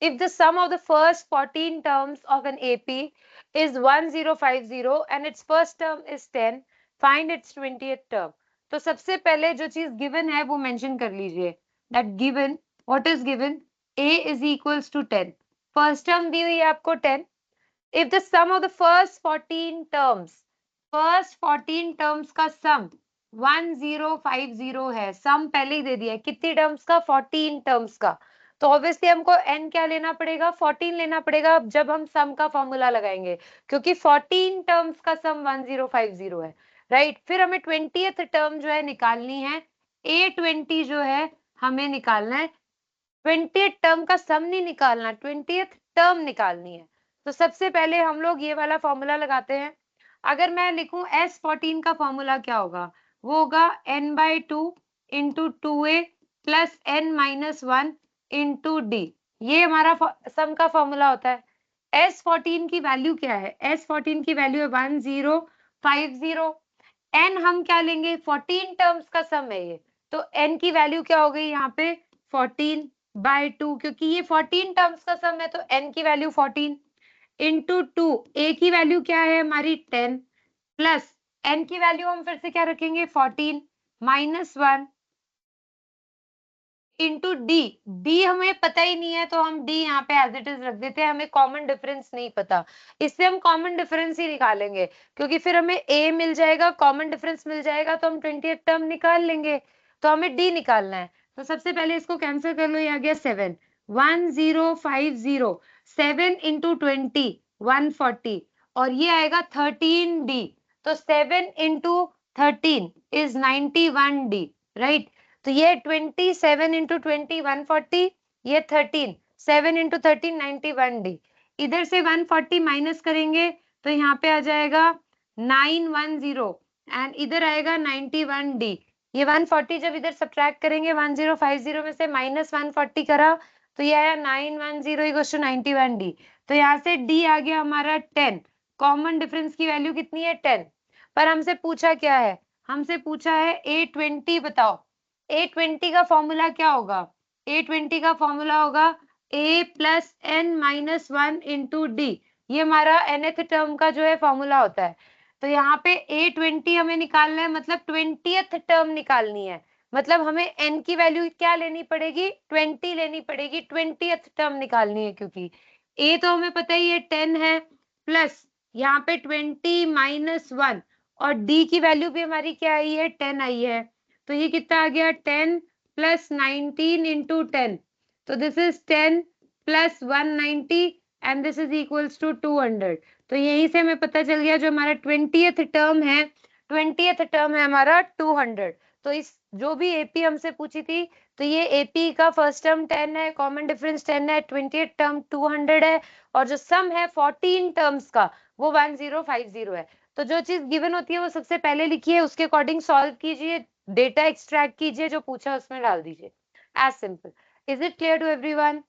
if the sum of the first 14 terms of an AP is 1050 and its first term is 10, find its 20th term. तो सबसे पहले जो चीज given है वो मेंशन कर लीजिए. That given, what is given? A is equals to 10. First term दी हुई है आपको 10. If the sum of the first 14 terms का sum 1050 है, सम पहले ही दे दिया है. कितनी टर्म्स का? 14 टर्म्स का. तो ऑब्वियसली हमको n क्या लेना पड़ेगा? 14 लेना पड़ेगा जब हम सम का फॉर्मूला लगाएंगे, क्योंकि 14 टर्म्स का सम 1050 है, राइट. फिर हमें 20th टर्म जो है निकालनी है. A20 जो है हमें निकालना है. 20th टर्म का सम नहीं निकालना, 20th टर्म निकालनी है. तो सबसे पहले हम लोग ये वाला फॉर्मूला लगाते हैं. अगर मैं लिखूं S14 का फॉर्मूला क्या होगा? वो होगा n/2 into 2a plus n-1 into D. ये हमारा सम का फॉर्मूला होता है. S14 की वैल्यू क्या है? S14 की वैल्यू है 1050. n हम क्या लेंगे? 14 टर्म्स का सम है ये. तो n की वैल्यू क्या हो गई यहाँ पे? 14/2, क्योंकि ये 14 टर्म्स का सम है तो n की वैल्यू 14 इंटू 2. a की वैल्यू क्या है हमारी? 10 प्लस n की वैल्यू हम फिर से क्या रखेंगे? 14 -1 इंटू डी. डी हमें पता ही नहीं है तो हम डी यहाँ पे एज इट इज रख देते हैं. हमें कॉमन डिफरेंस नहीं पता, इससे हम कॉमन डिफरेंस ही निकालेंगे, क्योंकि फिर हमें ए मिल जाएगा, कॉमन डिफरेंस मिल जाएगा तो हम 20th टर्म निकाल लेंगे. तो हमें डी निकालना है. तो सबसे पहले इसको कैंसिल कर लो. ये आ गया 7. 1050 7 इंटू 20 140 और ये आएगा 13D. तो 7 इंटू 13 इज 91D, राइट. तो ये 27 इंटू 20 140, ये 13 7 इंटू 13 91D. इधर से 140 माइनस करेंगे तो यहाँ पे आ जाएगा 910 एंड इधर आएगा 91D. ये 140 जब इधर सब्ट्रैक्ट करेंगे 1050 में से माइनस 140 करा तो ये आया 910 इक्वल्स टू 91D. तो यहाँ से D आ गया हमारा 10. कॉमन डिफरेंस की वैल्यू कितनी है? 10. पर हमसे पूछा क्या है? हमसे पूछा है A20 बताओ. A20 का फॉर्मूला क्या होगा? A20 का फॉर्मूला होगा A plus n-1 into D. ये हमारा nth टर्म का जो है फॉर्मूला होता है. तो यहाँ पे A20 हमें निकालना है, मतलब 20th टर्म निकालनी है. मतलब हमें n की वैल्यू क्या लेनी पड़ेगी? 20 लेनी पड़ेगी. 20th टर्म निकालनी है, क्योंकि A तो हमें पता ही है 10 है, प्लस यहाँ पे 20 -1 और D की वैल्यू भी हमारी क्या आई है? 10 आई है. तो ये कितना आ गया? 10 प्लस 19 इंटू 10. तो this is 10 plus 190 and this is equals to 200. तो यहीं से हमें पता चल गया जो हमारा 20th टर्म है, 20th टर्म है हमारा 200. तो इस जो भी एपी हमसे पूछी थी, तो ये एपी का फर्स्ट टर्म 10 है, कॉमन डिफरेंस 10 है, 20th टर्म 200 है और जो सम है 14 टर्म्स का वो 1050 है. तो जो चीज गिवन होती है वो सबसे पहले लिखिए, उसके अकॉर्डिंग सॉल्व कीजिए, डेटा एक्सट्रैक्ट कीजिए, जो पूछा उसमें डाल दीजिए. As simple. Is it clear to everyone?